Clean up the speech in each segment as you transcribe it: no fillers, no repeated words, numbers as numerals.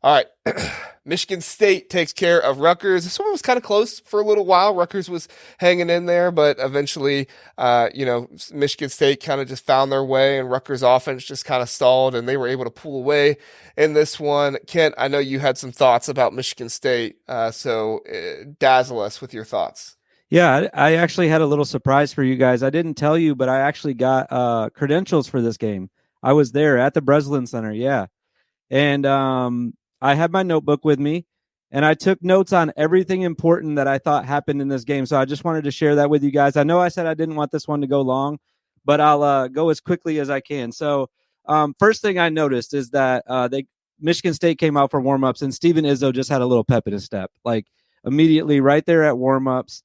All right. Michigan State takes care of Rutgers. This one was kind of close for a little while. Rutgers was hanging in there, but eventually, Michigan State kind of just found their way, and Rutgers' offense just kind of stalled, and they were able to pull away in this one. Kent, I know you had some thoughts about Michigan State, so dazzle us with your thoughts. Yeah, I actually had a little surprise for you guys. I didn't tell you, but I actually got credentials for this game. I was there at the Breslin Center, yeah. And I had my notebook with me, and I took notes on everything important that I thought happened in this game. So I just wanted to share that with you guys. I know I said I didn't want this one to go long, but I'll go as quickly as I can. So first thing I noticed is that Michigan State came out for warmups, and Steven Izzo just had a little pep in his step, like immediately right there at warmups.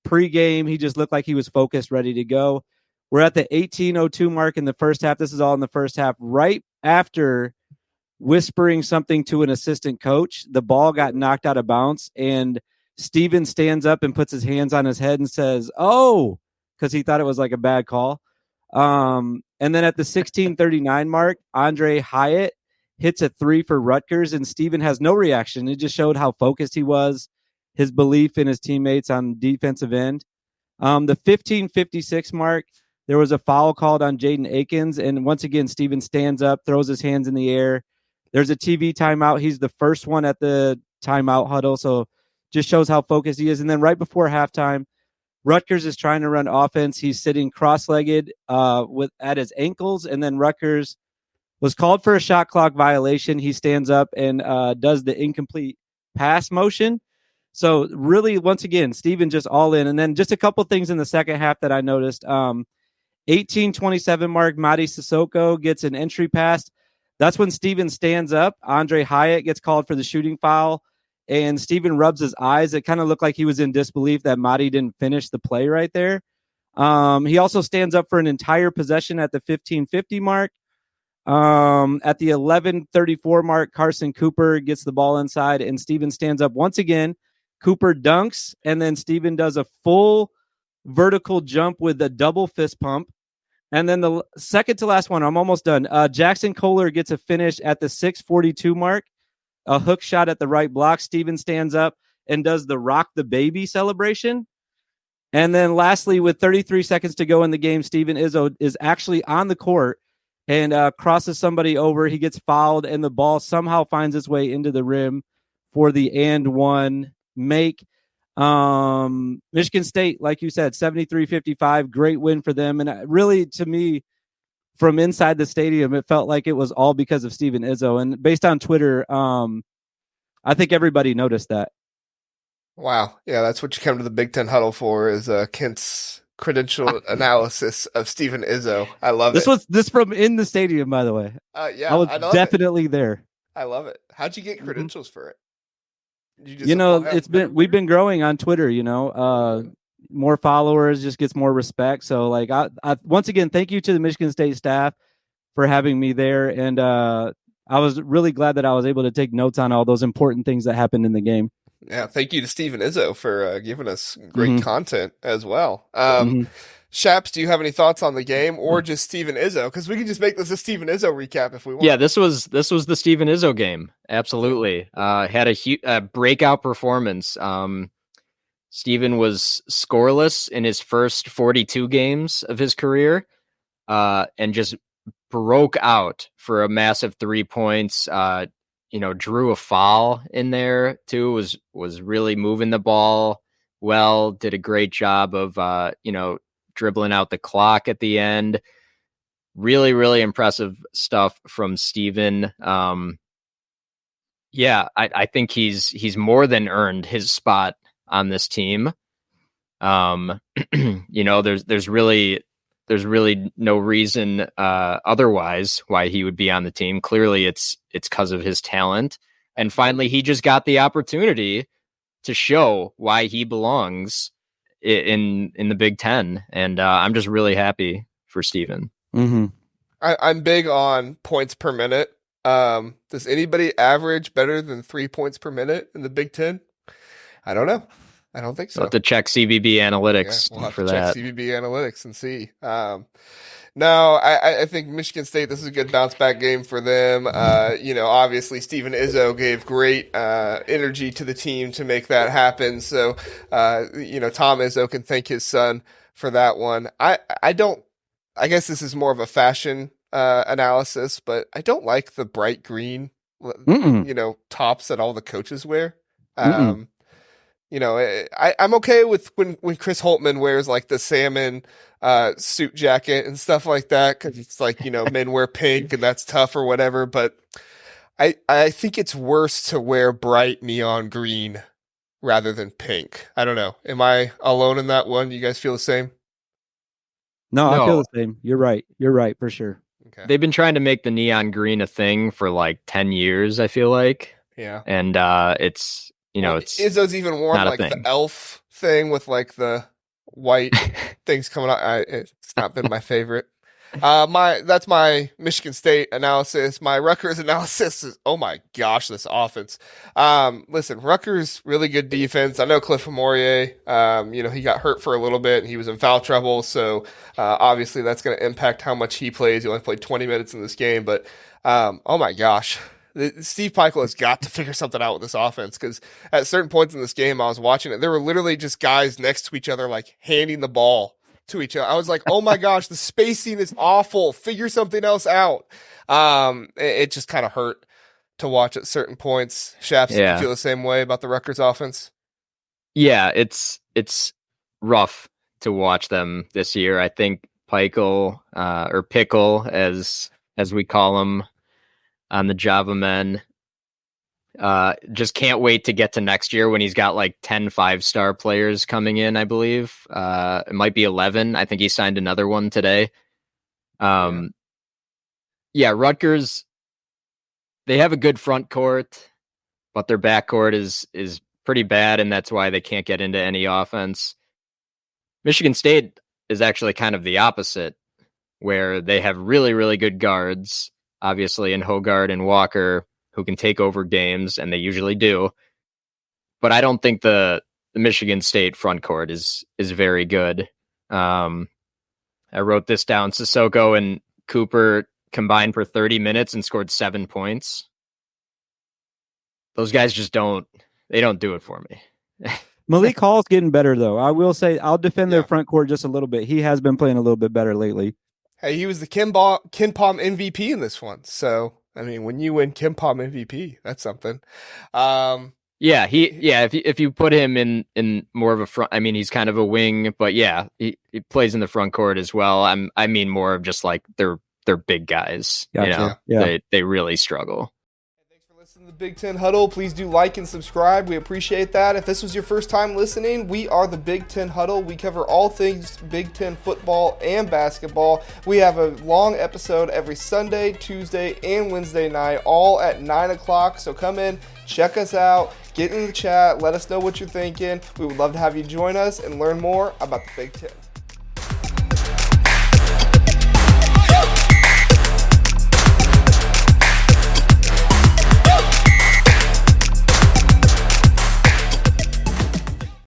Pre-game, he just looked like he was focused, ready to go. We're at the 18:02 mark in the first half. This is all in the first half. Right after whispering something to an assistant coach, the ball got knocked out of bounds, and Steven stands up and puts his hands on his head and says, "Oh," because he thought it was like a bad call. And then at the 16:39 mark, Andre Hyatt hits a three for Rutgers, and Steven has no reaction. It just showed how focused he was, his belief in his teammates on defensive end. The 15:56 mark, there was a foul called on Jaden Akins, and once again, Steven stands up, throws his hands in the air. There's a TV timeout. He's the first one at the timeout huddle, so just shows how focused he is. And then right before halftime, Rutgers is trying to run offense. He's sitting cross-legged at his ankles, and then Rutgers was called for a shot clock violation. He stands up and does the incomplete pass motion. So really, once again, Steven just all in. And then just a couple things in the second half that I noticed. 18:27 mark, Madi Sissoko gets an entry pass. That's when Steven stands up. Andre Hyatt gets called for the shooting foul, and Steven rubs his eyes. It kind of looked like he was in disbelief that Madi didn't finish the play right there. He also stands up for an entire possession at the 15:50 mark. At the 11:34 mark, Carson Cooper gets the ball inside, and Steven stands up once again. Cooper dunks, and then Steven does a full vertical jump with a double fist pump. And then the second to last one, I'm almost done. Jackson Kohler gets a finish at the 6:42 mark, a hook shot at the right block. Steven stands up and does the rock the baby celebration. And then lastly, with 33 seconds to go in the game, Steven Izzo is actually on the court and crosses somebody over. He gets fouled, and the ball somehow finds its way into the rim for the and one make. Michigan State, like you said, 73-55, great win for them. And really, to me, from inside the stadium, it felt like it was all because of Steven Izzo. And based on Twitter, I think everybody noticed that. Wow. Yeah, that's what you come to the Big Ten Huddle for, is Kent's credential analysis of Steven Izzo. I love it. This from in the stadium, by the way. Yeah, I was definitely there. I love it. How'd you get credentials for it? We've been growing on Twitter, more followers just gets more respect. So like, I once again, thank you to the Michigan State staff for having me there. And I was really glad that I was able to take notes on all those important things that happened in the game. Yeah. Thank you to Steven Izzo for giving us great content as well. Shaps, do you have any thoughts on the game or just Steven Izzo? Because we can just make this a Steven Izzo recap if we want. Yeah, this was the Steven Izzo game. Absolutely. Had a breakout performance. Steven was scoreless in his first 42 games of his career, and just broke out for a massive 3 points. Drew a foul in there too, was really moving the ball well, did a great job of, dribbling out the clock at the end. Really, really impressive stuff from Steven. I think he's more than earned his spot on this team. There's really no reason otherwise why he would be on the team. Clearly it's because of his talent. And finally, he just got the opportunity to show why he belongs in the Big Ten. And I'm just really happy for Steven. Mm-hmm. I'm big on points per minute. Does anybody average better than 3 points per minute in the Big Ten? I don't know. I don't think so. We'll have to check CBB analytics we'll have for to that. Check CBB analytics and see. No, I think Michigan State, this is a good bounce back game for them. Obviously Stephen Izzo gave great energy to the team to make that happen. So, Tom Izzo can thank his son for that one. I guess this is more of a fashion analysis, but I don't like the bright green, tops that all the coaches wear. I'm okay with when Chris Holtman wears like the salmon suit jacket and stuff like that, because it's like, men wear pink and that's tough or whatever. But I think it's worse to wear bright neon green rather than pink. I don't know. Am I alone in that one? You guys feel the same? No, I feel the same. You're right. You're right for sure. Okay. They've been trying to make the neon green a thing for like 10 years, I feel like. Yeah. And it's, it's Izzo's even worn like the elf thing with like the white things coming out. It's not been my favorite. That's my Michigan State analysis. My Rutgers analysis is, oh my gosh, this offense. Listen, Rutgers, really good defense. I know Cliff Amorie, he got hurt for a little bit and he was in foul trouble. So, obviously that's going to impact how much he plays. He only played 20 minutes in this game, but, oh my gosh. Steve Peichel has got to figure something out with this offense, because at certain points in this game, I was watching it, there were literally just guys next to each other, like handing the ball to each other. I was like, oh my gosh, the spacing is awful. Figure something else out. It just kind of hurt to watch at certain points. Shaps, do you feel the same way about the Rutgers offense? Yeah, it's rough to watch them this year. I think Peichel, or Pickle, as we call him on the Java men, just can't wait to get to next year when he's got like 10 5-star players coming in, I believe. It might be 11. I think he signed another one today. Rutgers, they have a good front court, but their back court is pretty bad, and that's why they can't get into any offense. Michigan State is actually kind of the opposite, where they have really, really good guards, obviously in Hogard and Walker, who can take over games, and they usually do. But I don't think the Michigan State front court is very good. I wrote this down. Sissoko and Cooper combined for 30 minutes and scored 7 points. Those guys just don't do it for me. Malik Hall's getting better, though. I will say I'll defend their front court just a little bit. He has been playing a little bit better lately. Hey, he was the Ken Pom MVP in this one. So, I mean, when you win Ken Pom MVP, that's something. If you put him in more of a front, I mean, he's kind of a wing, but yeah, he plays in the front court as well. I mean more of just like they're big guys. Gotcha. They really struggle. The Big Ten Huddle. Please do like and subscribe. We appreciate that. If this was your first time listening, we are the Big Ten Huddle. We cover all things Big Ten football and basketball. We have a long episode every Sunday, Tuesday, and Wednesday night, all at 9 o'clock. So come in, check us out, get in the chat, let us know what you're thinking. We would love to have you join us and learn more about the Big Ten.